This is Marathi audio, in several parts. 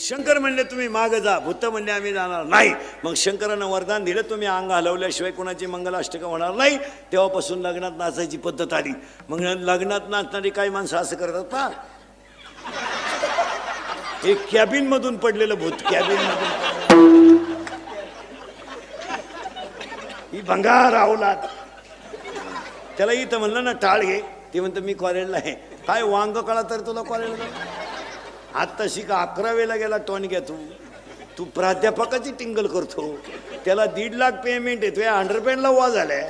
शंकर म्हणले तुम्ही मागे जा, भूत म्हणले आम्ही जाणार नाही. मग शंकरानं वरदान दिलं, तुम्ही अंग हलवल्याशिवाय कोणाची मंगलाष्टक होणार नाही. तेव्हापासून लग्नात नाचायची पद्धत आली. मग लग्नात नाचणारी काही माणसं असं करतात पा, एक कॅबिन मधून पडलेलं भूत, कॅबिन मधून ही भंगार अवलाद. त्याला इथं म्हणलं ना टाळ घे, ते म्हणतं मी कॉलेजला आहे. काय वांग कळा तर तुला कॉलेजला? आता शिका 11वीला गेला टॉनिक तू तू प्राध्यापकाची टिंगल करतो. त्याला 1.5 लाख पेमेंट आहे, तुझ्या अंडरपॅन्टला वा झालाय.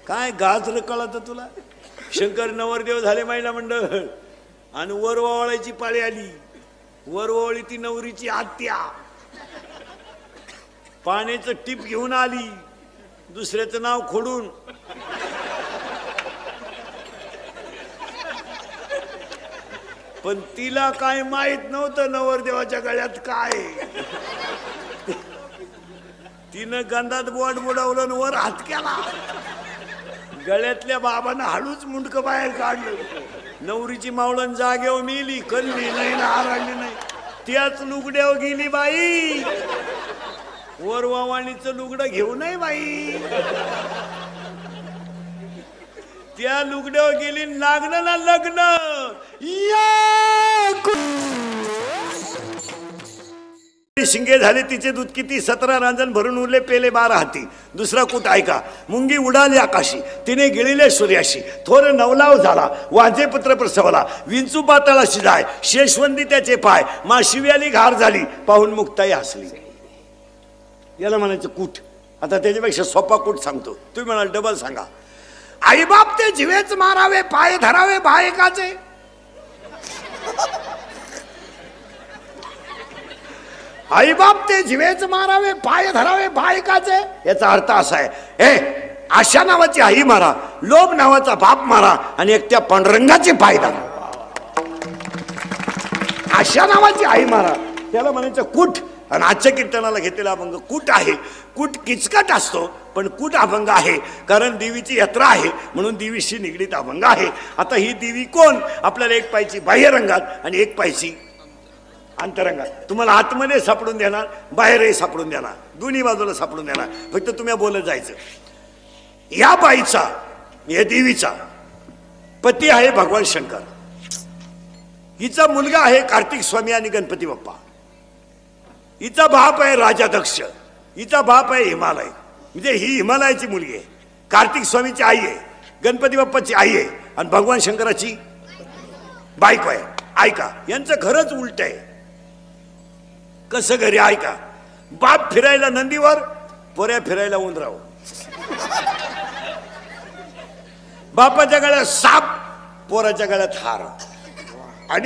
काय गाजर कळत तुला? शंकर नवरदेव झाले महिला मंडळ आणि वर वावळायची पाळी आली. वर वावळी ती नवरीची आत्या पाण्याचं टीप घेऊन आली, दुसऱ्याचं नाव खोडून. पण तिला काय माहित नव्हतं नवरदेवाच्या गळ्यात काय. तिनं गंधात बोट बुडवलं, वर हात केला. गळ्यातल्या बाबांना हळूच मुंडक बाहेर काढलं. नवरीची मावळण जागेवर मिली, कल्ली नाही ना आरडली नाही. त्याच लुगड्यावर गेली बाई. वर वावाणीचं लुगडं घेऊ नये बाई. त्या लुगड्यावर गेली, लागलं ना लग्न. शिंगे झाले तिचे दूध किती, 17 रांजण भरून उरले, पेले 12 हाती. दुसरा कूट ऐका, मुंगी उडाली आकाशी, तिने गिळिले सूर्याशी. थोर नवलाव झाला, वाजे पुत्र प्रसवला. विंचू पाताळाशी जाय, शेषवंदी त्याचे पाय. माशिव्याली घार झाली, पाहून मुक्ताई हसली. याला म्हणायचं कूट. आता त्याच्यापेक्षा सोपा कूट सांगतो, तुम्ही म्हणाल डबल सांगा. आई बाप ते जीवेच मारावे, पाय धरावे बायकाचे. आई बाप ते जीवेच मारावे, पाय धरावे बायकाचे. याचा अर्थ असा आहे, हे आशा नावाची आई मारा, लोभ नावाचा बाप मारा आणि एकट्या पांडुरंगाचे पाय धरा. आशा नावाची आई मारा, त्याला म्हणायचं कूट. आणि आजच्या कीर्तनाला घेतलेला अभंग कूट आहे. कूट किचकट असतो, पण कूट अभंग आहे, कारण देवीची यात्रा आहे म्हणून देवीशी निगडीत अभंग आहे. आता ही देवी कोण? आपल्याला एक पायची बाह्य रंगात आणि एक पायची अंतरंगात. तुम्हाला आतमध्ये सापडून देणार, बाहेरही सापडून देणार, दोन्ही बाजूला सापडून देणार. फक्त तुम्ही बोलत जायचं. या बाईचा, या देवीचा पती आहे भगवान शंकर. हिचा मुलगा आहे कार्तिक स्वामी आणि गणपती बाप्पा. हिचा बाप आहे राजा दक्ष. हिचा बाप आहे हिमालय, म्हणजे ही हिमालयाची मुलगी आहे. कार्तिक स्वामीची आई आहे, गणपती बाप्पाची आई आहे आणि भगवान शंकराची बायको आहे. ऐका, यांचं खरंच उलट आहे. कसं घरी ऐका, बाप फिरायला नंदीवर, पोऱ्या फिरायला उंदरावर. बापाच्या गळ्यात साप, पोराच्या गळ्यात हार. आणि